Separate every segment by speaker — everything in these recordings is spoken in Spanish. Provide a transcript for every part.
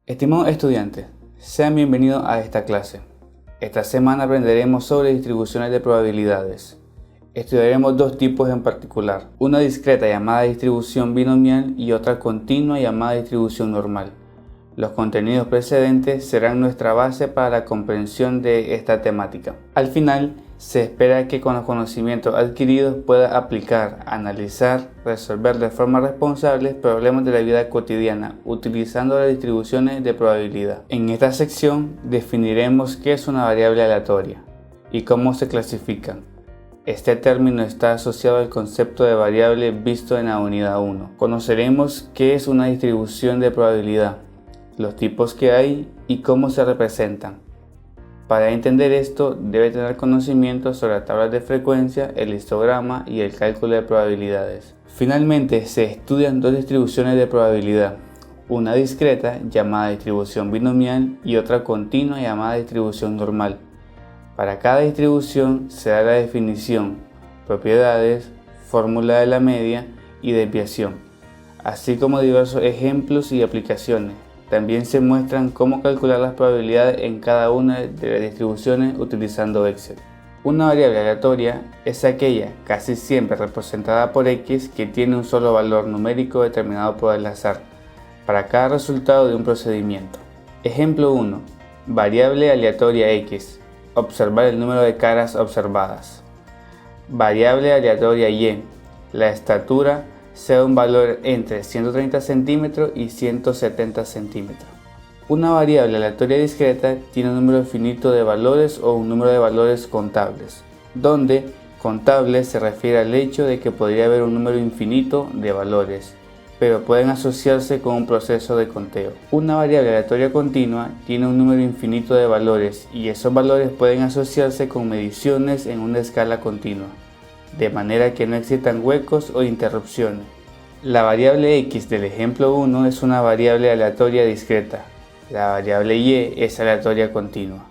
Speaker 1: Estimados estudiantes, sean bienvenidos a esta clase. Esta semana aprenderemos sobre distribuciones de probabilidades. Estudiaremos dos tipos en particular, una discreta llamada distribución binomial y otra continua llamada distribución normal. Los contenidos precedentes serán nuestra base para la comprensión de esta temática. Al final, se espera que con los conocimientos adquiridos pueda aplicar, analizar, resolver de forma responsable problemas de la vida cotidiana utilizando las distribuciones de probabilidad. En esta sección definiremos qué es una variable aleatoria y cómo se clasifican. Este término está asociado al concepto de variable visto en la unidad 1. Conoceremos qué es una distribución de probabilidad, los tipos que hay y cómo se representan. Para entender esto, debe tener conocimiento sobre las tablas de frecuencia, el histograma y el cálculo de probabilidades. Finalmente, se estudian dos distribuciones de probabilidad, una discreta llamada distribución binomial y otra continua llamada distribución normal. Para cada distribución se da la definición, propiedades, fórmula de la media y desviación, así como diversos ejemplos y aplicaciones. También se muestran cómo calcular las probabilidades en cada una de las distribuciones utilizando Excel. Una variable aleatoria es aquella, casi siempre representada por X, que tiene un solo valor numérico determinado por el azar para cada resultado de un procedimiento. Ejemplo 1. Variable aleatoria X. Observar el número de caras observadas. Variable aleatoria Y. La estatura sea un valor entre 130 centímetros y 170 centímetros. Una variable aleatoria discreta tiene un número finito de valores o un número de valores contables, donde contable se refiere al hecho de que podría haber un número infinito de valores, pero pueden asociarse con un proceso de conteo. Una variable aleatoria continua tiene un número infinito de valores y esos valores pueden asociarse con mediciones en una escala continua, de manera que no existan huecos o interrupciones. La variable X del ejemplo 1 es una variable aleatoria discreta. La variable Y es aleatoria continua.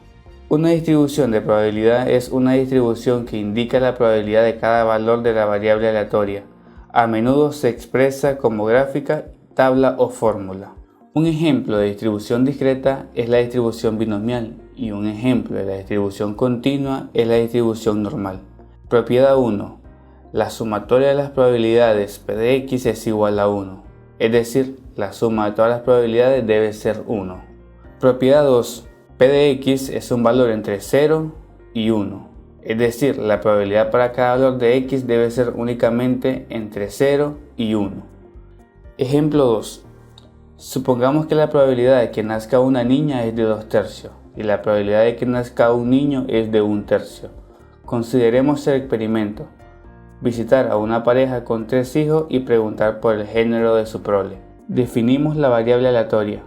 Speaker 1: Una distribución de probabilidad es una distribución que indica la probabilidad de cada valor de la variable aleatoria. A menudo se expresa como gráfica, tabla o fórmula. Un ejemplo de distribución discreta es la distribución binomial y un ejemplo de la distribución continua es la distribución normal. Propiedad 1. La sumatoria de las probabilidades P de X es igual a 1, es decir, la suma de todas las probabilidades debe ser 1. Propiedad 2. P de X es un valor entre 0 y 1, es decir, la probabilidad para cada valor de X debe ser únicamente entre 0 y 1. Ejemplo 2. Supongamos que la probabilidad de que nazca una niña es de 2/3 y la probabilidad de que nazca un niño es de 1/3. Consideremos el experimento. Visitar a una pareja con 3 hijos y preguntar por el género de su prole. Definimos la variable aleatoria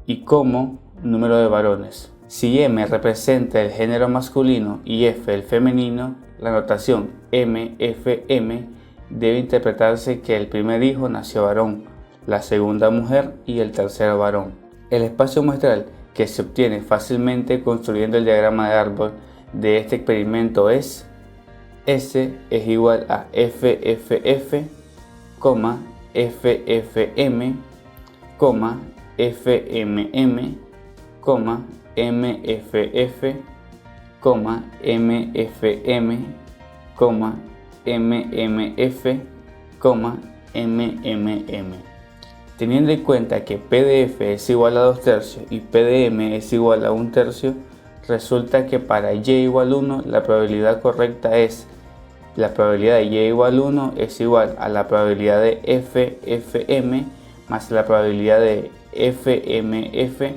Speaker 1: y como número de varones. Si M representa el género masculino y F el femenino, la notación MFM debe interpretarse que el primer hijo nació varón, la segunda mujer y el tercero varón. El espacio muestral que se obtiene fácilmente construyendo el diagrama de árbol de este experimento es S es igual a FFF, FFM, FMM, MFF, MFM, MMF, MMM. Teniendo en cuenta que P de F es igual a 2/3 y P de M es igual a 1/3, resulta que para Y igual 1 la probabilidad correcta es la probabilidad de Y igual 1 es igual a la probabilidad de FFM más la probabilidad de FMF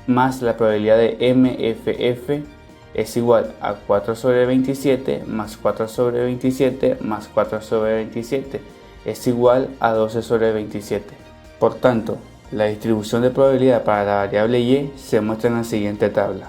Speaker 1: más la probabilidad de MFF es igual a 4 sobre 27 más 4 sobre 27 más 4 sobre 27 es igual a 12 sobre 27. Por tanto, la distribución de probabilidad para la variable Y se muestra en la siguiente tabla.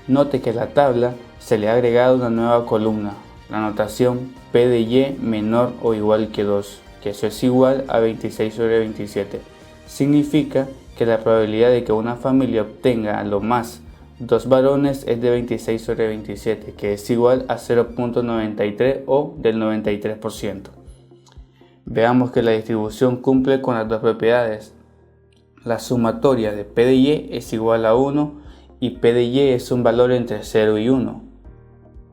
Speaker 1: Note que a la tabla se le ha agregado una nueva columna, la notación P de Y menor o igual que 2, que eso es igual a 26 sobre 27. Significa que la probabilidad de que una familia obtenga a lo más 2 varones es de 26 sobre 27, que es igual a 0.93 o del 93%. Veamos que la distribución cumple con las dos propiedades. La sumatoria de P de Y es igual a 1 y P de Y es un valor entre 0 y 1.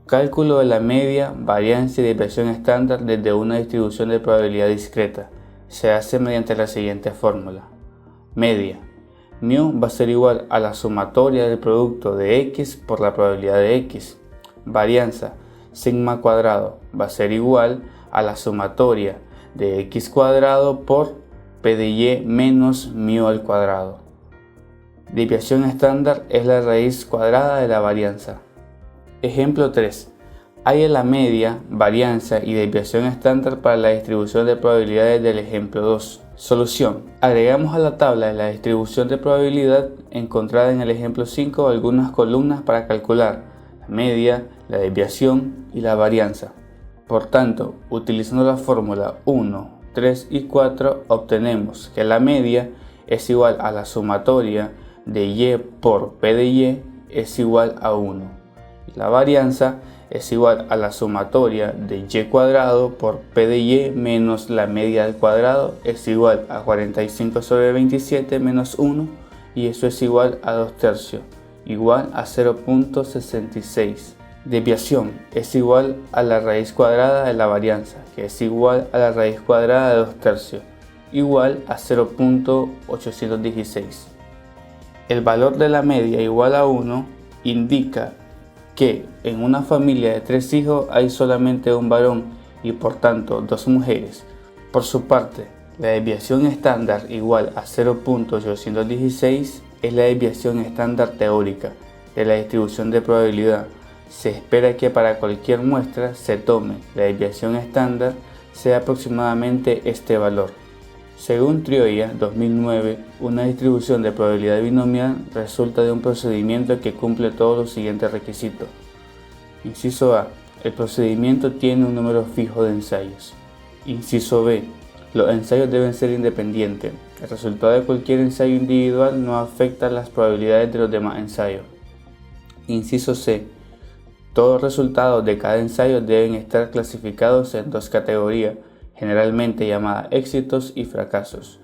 Speaker 1: Cálculo de la media, varianza y desviación estándar desde una distribución de probabilidad discreta. Se hace mediante la siguiente fórmula. Media. Mu va a ser igual a la sumatoria del producto de X por la probabilidad de X. Varianza. Sigma cuadrado va a ser igual a la sumatoria de X cuadrado por P de Y menos mu al cuadrado. Desviación estándar es la raíz cuadrada de la varianza. Ejemplo 3. Halla la media, varianza y desviación estándar para la distribución de probabilidades del ejemplo 2. Solución. Agregamos a la tabla de la distribución de probabilidad encontrada en el ejemplo 5 algunas columnas para calcular la media, la desviación y la varianza. Por tanto, utilizando la fórmula 1, 3 y 4 obtenemos que la media es igual a la sumatoria de Y por P de Y es igual a 1. La varianza es igual a la sumatoria de Y cuadrado por P de Y menos la media al cuadrado es igual a 45 sobre 27 menos 1 y eso es igual a 2 tercios, igual a 0.66. Desviación es igual a la raíz cuadrada de la varianza, que es igual a la raíz cuadrada de 2 tercios, igual a 0.816. El valor de la media igual a 1 indica que en una familia de 3 hijos hay solamente un varón y por tanto 2 mujeres. Por su parte, la desviación estándar igual a 0.816 es la desviación estándar teórica de la distribución de probabilidad. Se espera que para cualquier muestra se tome la desviación estándar sea aproximadamente este valor. Según Trioia, 2009, una distribución de probabilidad binomial resulta de un procedimiento que cumple todos los siguientes requisitos. Inciso A. El procedimiento tiene un número fijo de ensayos. Inciso B. Los ensayos deben ser independientes. El resultado de cualquier ensayo individual no afecta las probabilidades de los demás ensayos. Inciso C. Todos los resultados de cada ensayo deben estar clasificados en 2 categorías, generalmente llamadas éxitos y fracasos.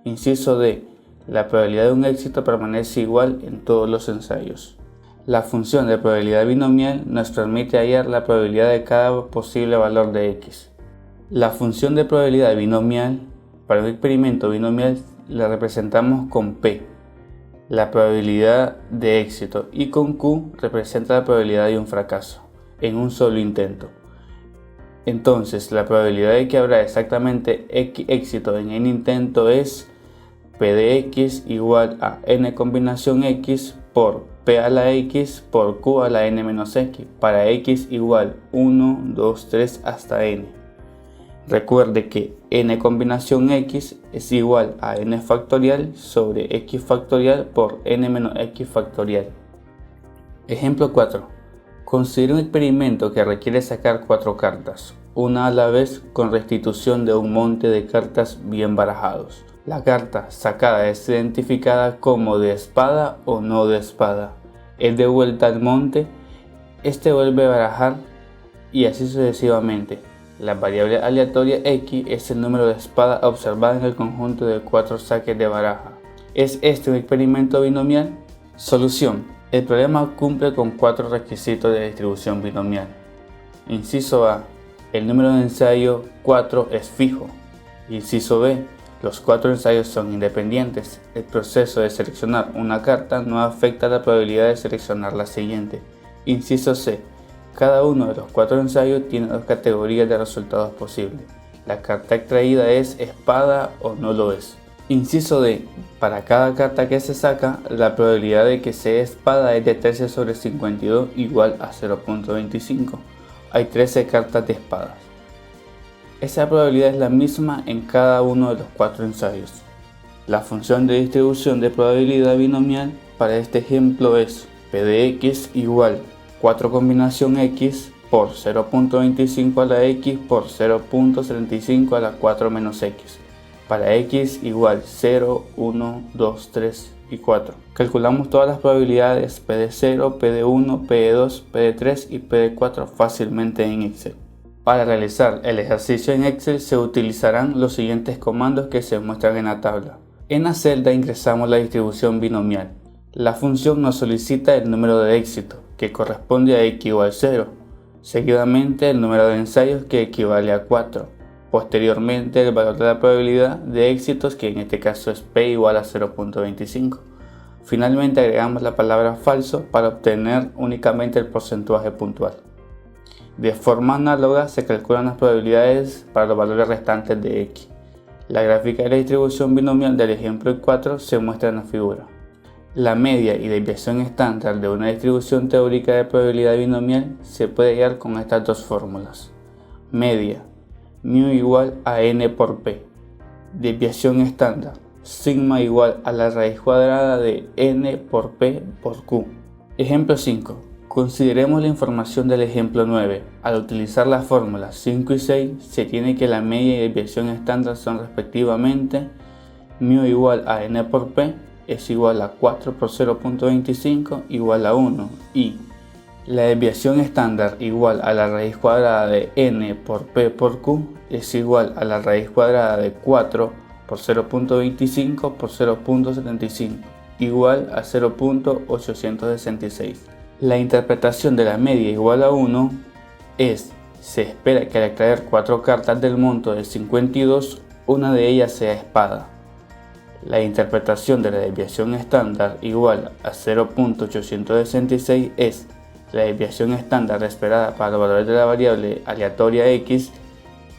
Speaker 1: Inciso D. La probabilidad de un éxito permanece igual en todos los ensayos. La función de probabilidad binomial nos permite hallar la probabilidad de cada posible valor de X. La función de probabilidad binomial para un experimento binomial la representamos con P, la probabilidad de éxito, y con Q representa la probabilidad de un fracaso en un solo intento. Entonces, la probabilidad de que habrá exactamente X éxito en n intento es P de X igual a n combinación X por P a la X por Q a la n menos X, para X igual 1, 2, 3 hasta n. Recuerde que n combinación X es igual a n factorial sobre X factorial por n menos X factorial. Ejemplo 4. Considere un experimento que requiere sacar 4 cartas, una a la vez con restitución de un monte de cartas bien barajados. La carta sacada es identificada como de espada o no de espada. Es devuelta al monte, este vuelve a barajar y así sucesivamente. La variable aleatoria X es el número de espadas observado en el conjunto de 4 saques de baraja. ¿Es este un experimento binomial? Solución. El problema cumple con 4 requisitos de distribución binomial. Inciso A. El número de ensayo 4 es fijo. Inciso B. Los 4 ensayos son independientes. El proceso de seleccionar una carta no afecta la probabilidad de seleccionar la siguiente. Inciso C. Cada uno de los 4 ensayos tiene 2 categorías de resultados posibles. La carta extraída es espada o no lo es. Inciso D. Para cada carta que se saca, la probabilidad de que sea espada es de 13 sobre 52 igual a 0.25. Hay 13 cartas de espadas. Esa probabilidad es la misma en cada uno de los 4 ensayos. La función de distribución de probabilidad binomial para este ejemplo es P de X igual 4 combinación X por 0.25 a la X por 0.75 a la 4 menos X. Para X igual 0, 1, 2, 3 y 4. Calculamos todas las probabilidades P de 0, P de 1, P de 2, P de 3 y P de 4 fácilmente en Excel. Para realizar el ejercicio en Excel se utilizarán los siguientes comandos que se muestran en la tabla. En la celda ingresamos la distribución binomial. La función nos solicita el número de éxito, que corresponde a x igual 0, seguidamente el número de ensayos, que equivale a 4, posteriormente el valor de la probabilidad de éxitos, que en este caso es p igual a 0.25. Finalmente agregamos la palabra falso para obtener únicamente el porcentaje puntual. De forma análoga se calculan las probabilidades para los valores restantes de x. La gráfica de la distribución binomial del ejemplo 4 se muestra en la figura. La media y desviación estándar de una distribución teórica de probabilidad binomial se puede hallar con estas dos fórmulas. Media, μ igual a n por p. Desviación estándar, sigma igual a la raíz cuadrada de n por p por q. Ejemplo 5. Consideremos la información del ejemplo 9. Al utilizar las fórmulas 5 y 6, se tiene que la media y desviación estándar son respectivamente μ igual a n por p es igual a 4 por 0.25 igual a 1 y la desviación estándar igual a la raíz cuadrada de n por p por q es igual a la raíz cuadrada de 4 por 0.25 por 0.75 igual a 0.866. La interpretación de la media igual a 1 es: se espera que al extraer 4 cartas del monto de 52, una de ellas sea espada. La interpretación de la desviación estándar igual a 0.866 es: la desviación estándar esperada para los valores de la variable aleatoria x,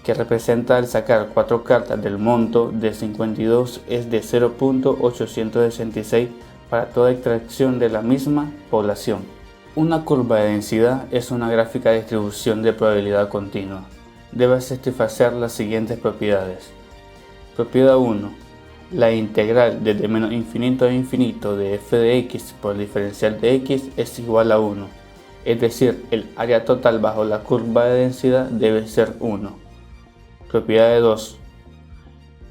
Speaker 1: que representa al sacar 4 cartas del monto de 52, es de 0.866 para toda extracción de la misma población. Una curva de densidad es una gráfica de distribución de probabilidad continua. Debe satisfacer las siguientes propiedades. Propiedad 1. La integral desde menos infinito a infinito de f de x por el diferencial de x es igual a 1. Es decir, el área total bajo la curva de densidad debe ser 1. Propiedad 2.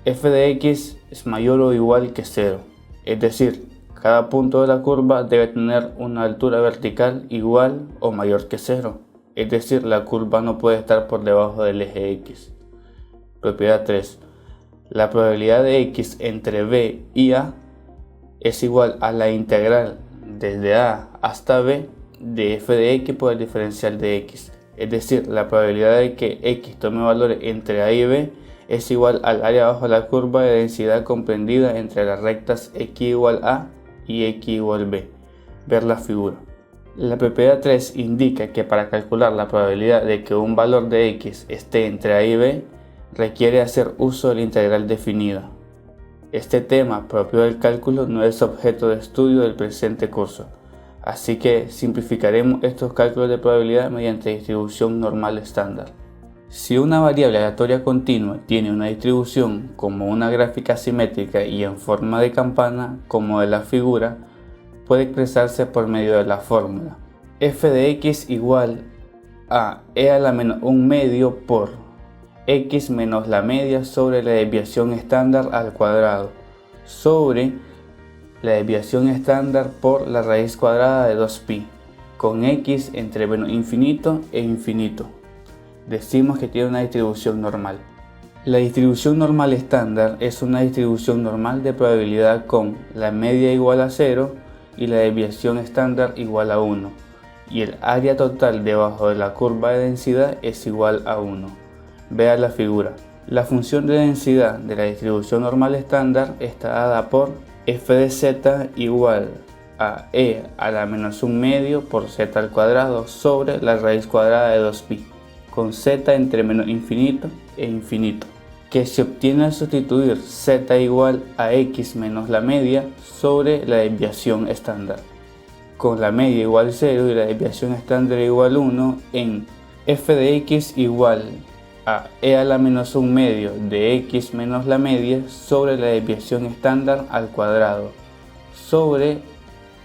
Speaker 1: F de x es mayor o igual que 0. Es decir, cada punto de la curva debe tener una altura vertical igual o mayor que 0. Es decir, la curva no puede estar por debajo del eje x. Propiedad 3. La probabilidad de x entre b y a es igual a la integral desde a hasta b de f de x por el diferencial de x. Es decir, la probabilidad de que x tome valores entre a y b es igual al área bajo la curva de densidad comprendida entre las rectas x igual a y x igual b. Ver la figura. La propiedad 3 indica que para calcular la probabilidad de que un valor de x esté entre a y b, requiere hacer uso de la integral definida. Este tema propio del cálculo no es objeto de estudio del presente curso, así que simplificaremos estos cálculos de probabilidad mediante distribución normal estándar. Si una variable aleatoria continua tiene una distribución como una gráfica simétrica y en forma de campana, como de la figura, puede expresarse por medio de la fórmula f de x igual a e a la menos 1 medio por x menos la media sobre la desviación estándar al cuadrado sobre la desviación estándar por la raíz cuadrada de 2pi con x entre menos infinito e infinito. Decimos que tiene una distribución normal. La distribución normal estándar es una distribución normal de probabilidad con la media igual a 0 y la desviación estándar igual a 1, y el área total debajo de la curva de densidad es igual a 1. Vea la figura. La función de densidad de la distribución normal estándar está dada por f de z igual a e a la menos 1 medio por z al cuadrado sobre la raíz cuadrada de 2pi, con z entre menos infinito e infinito, que se obtiene al sustituir z igual a x menos la media sobre la desviación estándar, con la media igual 0 y la desviación estándar igual 1 en f de x igual a e a la menos 1 medio de x menos la media sobre la desviación estándar al cuadrado sobre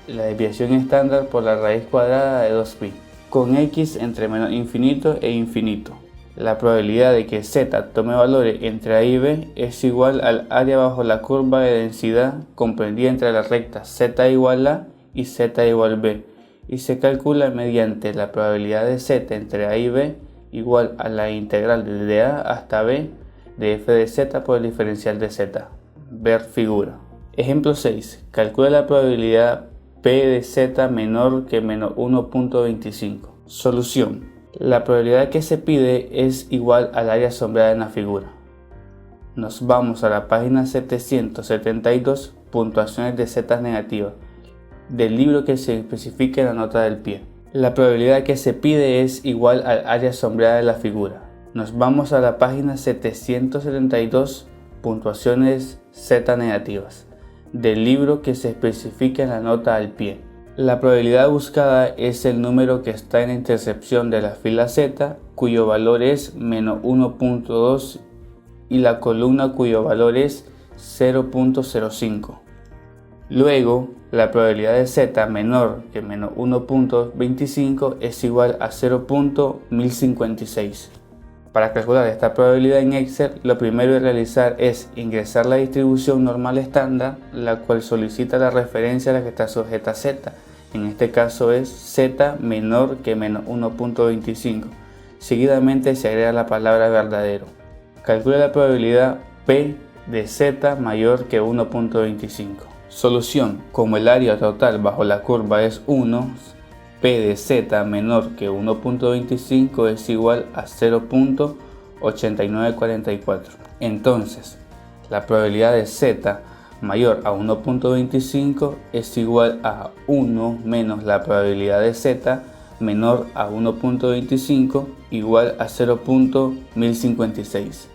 Speaker 1: la desviación estándar por la raíz cuadrada de 2pi, con x entre menos infinito e infinito. La probabilidad de que z tome valores entre a y b es igual al área bajo la curva de densidad comprendida entre las rectas z igual a y z igual b, y se calcula mediante la probabilidad de z entre a y b igual a la integral desde a hasta b de f de z por el diferencial de z. Ver figura. Ejemplo 6. Calcula la probabilidad P de Z menor que menos 1.25. Solución. La probabilidad que se pide es igual al área sombreada en la figura. Nos vamos a la página 772, puntuaciones de Z negativas, del libro que se especifica en la nota del pie. La probabilidad que se pide es igual al área sombreada de la figura. Nos vamos a la página 772, puntuaciones Z negativas, del libro que se especifica en la nota al pie. La probabilidad buscada es el número que está en la intersección de la fila Z, cuyo valor es menos 1.2, y la columna cuyo valor es 0.05. Luego, la probabilidad de Z menor que menos 1.25 es igual a 0.1056. Para calcular esta probabilidad en Excel, lo primero a realizar es ingresar la distribución normal estándar, la cual solicita la referencia a la que está sujeta Z. En este caso es Z menor que menos 1.25. Seguidamente se agrega la palabra verdadero. Calcula la probabilidad P de Z mayor que 1.25. Solución. Como el área total bajo la curva es 1, P de Z menor que 1.25 es igual a 0.8944. Entonces, la probabilidad de Z mayor a 1.25 es igual a 1 menos la probabilidad de Z menor a 1.25 igual a 0.1056.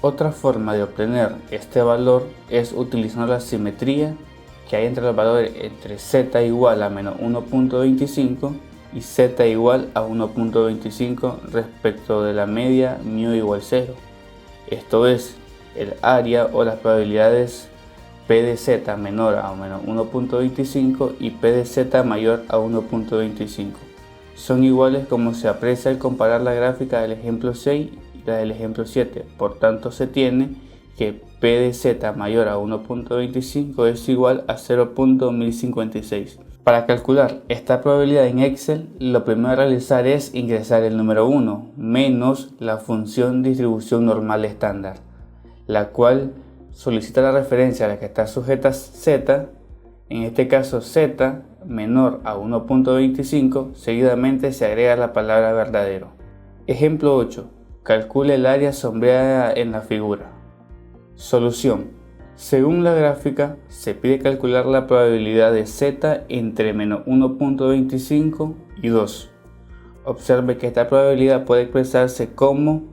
Speaker 1: Otra forma de obtener este valor es utilizando la simetría que hay entre los valores entre Z igual a menos 1.25 y Z igual a 1.25 respecto de la media μ igual 0. Esto es, el área o las probabilidades P de Z menor a menos 1.25 y P de Z mayor a 1.25 son iguales como se aprecia al comparar la gráfica del ejemplo 6 y la del ejemplo 7. Por tanto, se tiene que P de Z mayor a 1.25 es igual a 0.1056. Para calcular esta probabilidad en Excel, lo primero a realizar es ingresar el número 1 menos la función distribución normal estándar, la cual solicita la referencia a la que está sujeta Z, en este caso Z menor a 1.25, seguidamente se agrega la palabra verdadero. Ejemplo 8. Calcule el área sombreada en la figura. Solución. Según la gráfica, se pide calcular la probabilidad de Z entre menos 1.25 y 2. Observe que esta probabilidad puede expresarse como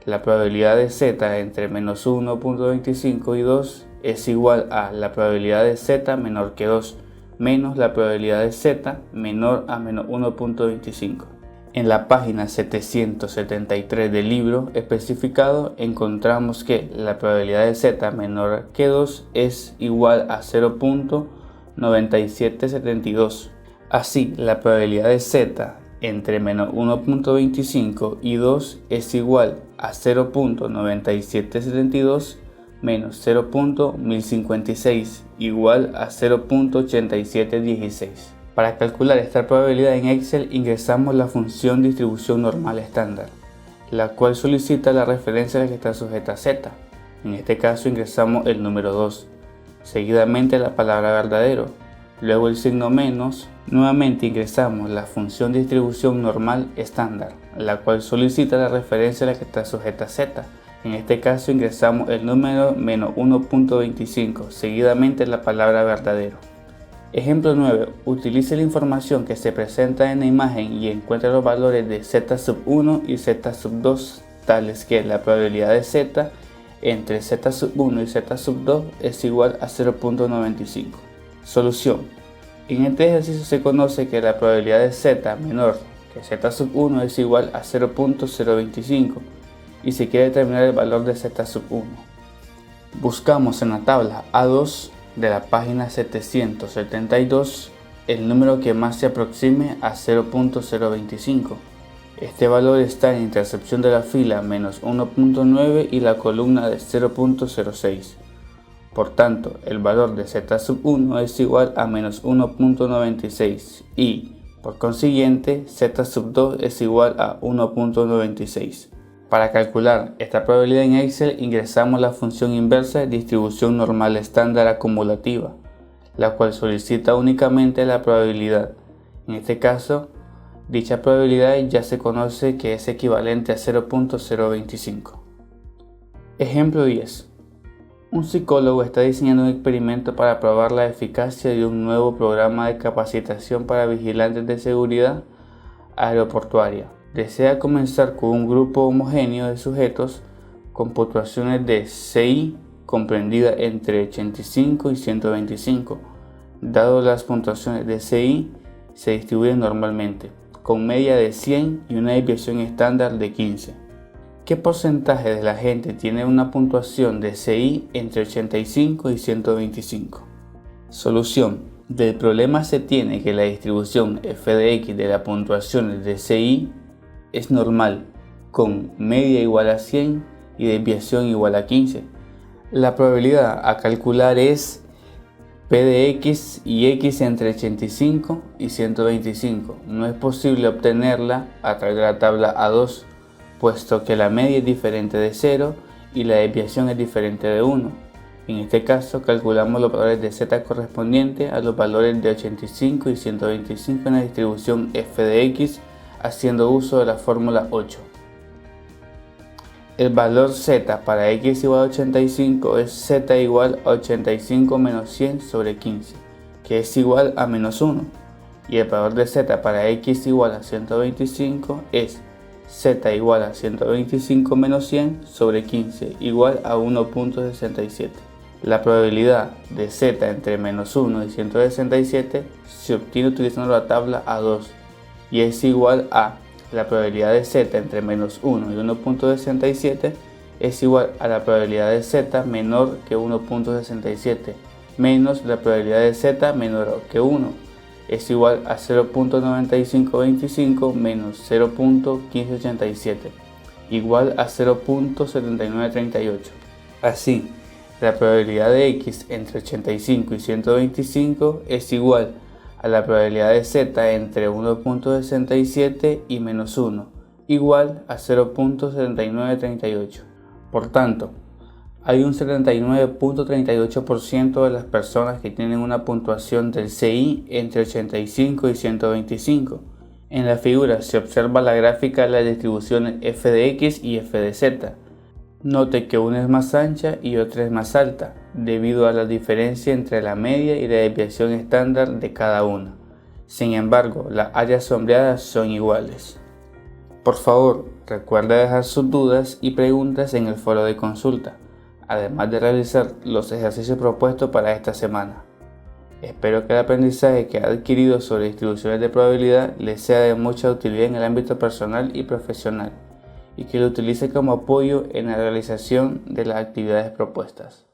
Speaker 1: la probabilidad de Z entre menos 1.25 y 2 es igual a la probabilidad de Z menor que 2 menos la probabilidad de Z menor a menos 1.25. En la página 773 del libro especificado encontramos que la probabilidad de Z menor que 2 es igual a 0.9772. Así, la probabilidad de Z entre menos 1.25 y 2 es igual a 0.9772 menos 0.1056 igual a 0.8716. Para calcular esta probabilidad en Excel ingresamos la función distribución normal estándar, la cual solicita la referencia a la que está sujeta a Z. En este caso ingresamos el número 2, seguidamente la palabra verdadero, luego el signo menos. Nuevamente ingresamos la función distribución normal estándar, la cual solicita la referencia a la que está sujeta a Z. En este caso ingresamos el número menos 1.25, seguidamente la palabra verdadero. Ejemplo 9. Utilice la información que se presenta en la imagen y encuentre los valores de Z sub 1 y Z sub 2, tales que la probabilidad de Z entre Z sub 1 y Z sub 2 es igual a 0.95. Solución. En este ejercicio se conoce que la probabilidad de Z menor que Z sub 1 es igual a 0.025 y se quiere determinar el valor de Z sub 1. Buscamos en la tabla A2 de la página 772 el número que más se aproxime a 0.025. Este valor está en la intersección de la fila menos 1.9 y la columna de 0.06. Por tanto, el valor de Z sub 1 es igual a menos 1.96 y, por consiguiente, Z sub 2 es igual a 1.96. Para calcular esta probabilidad en Excel ingresamos la función inversa de distribución normal estándar acumulativa, la cual solicita únicamente la probabilidad. En este caso, dicha probabilidad ya se conoce que es equivalente a 0.025. Ejemplo 10. Un psicólogo está diseñando un experimento para probar la eficacia de un nuevo programa de capacitación para vigilantes de seguridad aeroportuaria. Desea comenzar con un grupo homogéneo de sujetos con puntuaciones de CI comprendida entre 85 y 125. Dado las puntuaciones de CI se distribuyen normalmente, con media de 100 y una desviación estándar de 15. ¿Qué porcentaje de la gente tiene una puntuación de CI entre 85 y 125? Solución. Del problema se tiene que la distribución f de x de las puntuaciones de CI es normal, con media igual a 100 y desviación igual a 15. La probabilidad a calcular es P de x y x entre 85 y 125. No es posible obtenerla a través de la tabla A2, puesto que la media es diferente de 0 y la desviación es diferente de 1. En este caso calculamos los valores de z correspondientes a los valores de 85 y 125 en la distribución f de x, haciendo uso de la fórmula 8. El valor z para x igual a 85 es z igual a 85 menos 100 sobre 15, que es igual a menos 1. Y el valor de z para x igual a 125 es z igual a 125 menos 100 sobre 15, igual a 1.67. La probabilidad de z entre menos 1 y 167 se obtiene utilizando la tabla A2 y es igual a la probabilidad de z entre menos 1 y 1.67 es igual a la probabilidad de z menor que 1.67 menos la probabilidad de z menor que 1 es igual a 0.9525 menos 0.1587 igual a 0.7938. Así, la probabilidad de x entre 85 y 125 es igual a la probabilidad de z entre 1.67 y menos 1, igual a 0.7938. Por tanto, hay un 79.38% de las personas que tienen una puntuación del CI entre 85 y 125. En la figura se observa la gráfica de las distribuciones f de x y f de z. Note que una es más ancha y otra es más alta, debido a la diferencia entre la media y la desviación estándar de cada una. Sin embargo, las áreas sombreadas son iguales. Por favor, recuerda dejar sus dudas y preguntas en el foro de consulta, además de realizar los ejercicios propuestos para esta semana. Espero que el aprendizaje que ha adquirido sobre distribuciones de probabilidad les sea de mucha utilidad en el ámbito personal y profesional, y que lo utilice como apoyo en la realización de las actividades propuestas.